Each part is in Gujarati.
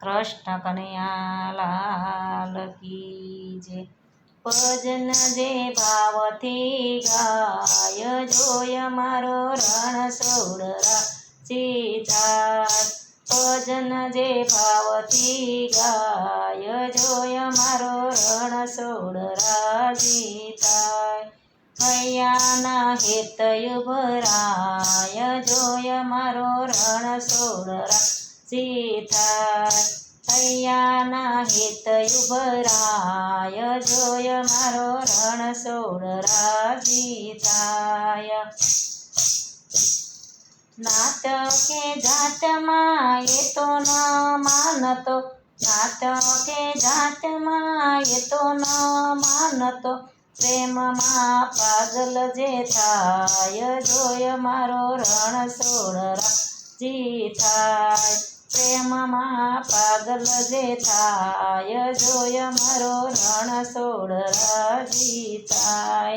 કૃષ્ણ કનૈયા લાલ કી જય। ભજન જે ભાવથી ગાય જોય મારો રણછોડરા સીતા। ભજન જે ભાવથી ગાય જોય મારો રણછોડરા સીતા। હૈયાના હેતયુ ભરાય જોય મારો રણછોડરા સીતા। હૈયાના હેતયુ ભરાય જોય મારો રણછોડરા સીતા। નાત કે જાતમાં એ તો ન માનતો, નાત કે જાતમાં એ તો ન માનતો, પ્રેમમાં પાગલ જે થાય જોય મારો રણછોડરા સીતા। પ્રેમમાં પાગલ જે થાય જોય મારો રણછોડરા સીતા।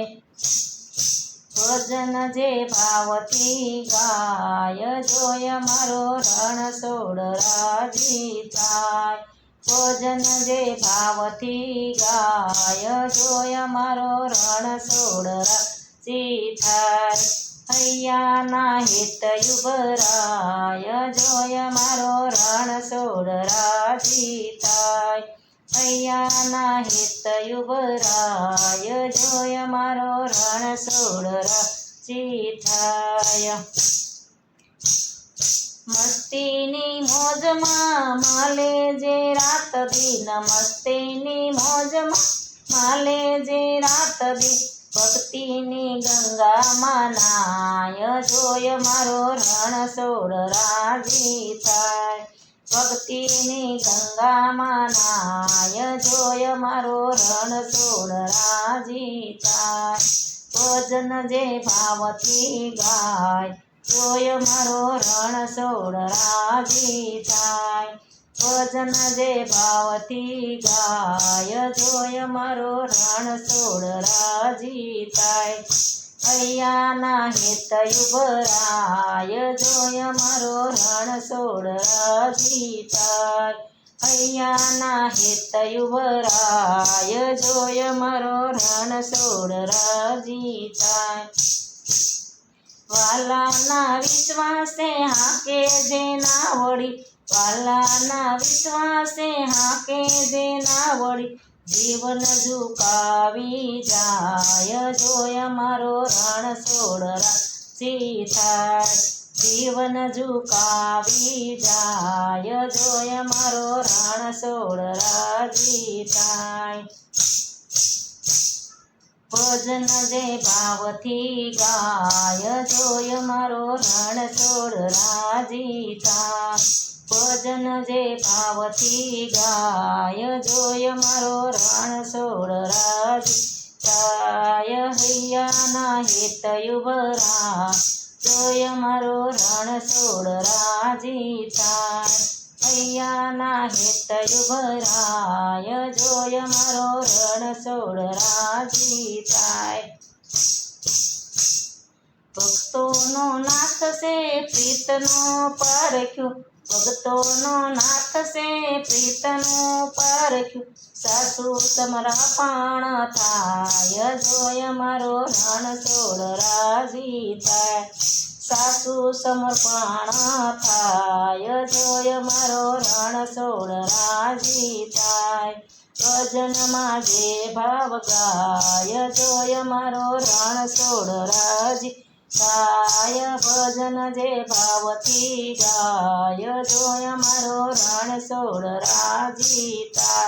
ભજન જે ભાવથી ગાય જોય મારો રણછોડરા સીતા। ભજન જે ભાવથી ગાય જોય મારો રણછોડરા સીતા। હૈયાના હેતયુ ભરાય જોય મારો રણછોડરા સીતા। હૈયાના હેતયુ ભરાય જોય મારો રણછોડરા સીતા। મસ્તીની મોજમાં માલે જે રાત દિન, મસ્તીની મોજમાં માલે જે રાત દિન, ભક્તિની ગંગામાં નાય જોય મારો રણછોડરા સીતા। ભક્તિની ગંગામાં નાય જોય મારો રણછોડરા સીતા। ભજન જે ભાવથી ગાય જોય મારો રણછોડરા સીતા। ભજન જે ભાવથી ગાય જોય મારો રણછોડરા સીતા। હૈયાના હેતયુ ભરાય જોય મારો રણછોડરા સીતા। હૈયાના હેતયુ ભરાય જોય મારો રણછોડરા સીતા। વાલાના વિશ્વાસે હાકે જે ના વળી, વાલાના વિશ્વાસે હાકે જે ના વળી, જીવન ઝુકાવી જાય જોય મારો રણછોડરા સીતા। જીવન ઝુકાવી જાય જોય મારો રણછોડરા સીતા। ભજન જે ભાવથી ગાય જોય મારો રણછોડરા સીતા। ભજન જે ભાવથી ગાય જોય મારો રણછોડરા સીતા। હૈયાના હેતયુ ભરાય જોય મારો રણછોડરા સીતા। હૈયાના હેતયુ ભરાય જોય મારો રણછોડરા સીતા। ભક્તોનો નાથ છે પ્રીતનો પારખ્યો, ભક્તોનો નાથ છે પ્રીતનો પારખ્યો, સાસુ સમરા પાણ થાય જોય મારો રણછોડરા સીતા। સાસુ સમર્પણ થાય જોય મારો રણછોડરા સીતા। ભજનમાં જે ભાવ ગાય જોય મારો રણછોડરા સીતા। ભજન જે ભાવથી ગાય જોય મારો રણછોડરા સીતા।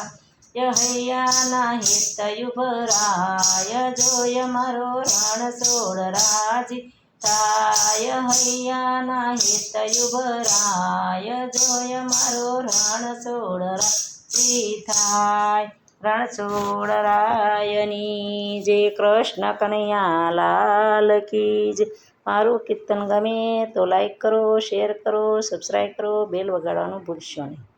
હૈયાના હેતયુ ભરાય જોય મારો રણછોડરા સીતા। હૈયાના હેતયુ ભરાય જોય મારો રણછોડરા સીતા। રણછોડરાયની જય। કૃષ્ણ કનૈયા લાલ કી જય। મારું કીર્તન ગમે તો લાઈક કરો, શેર કરો, સબસ્ક્રાઈબ કરો, બેલ વગાડવાનું ભૂલશો નહીં।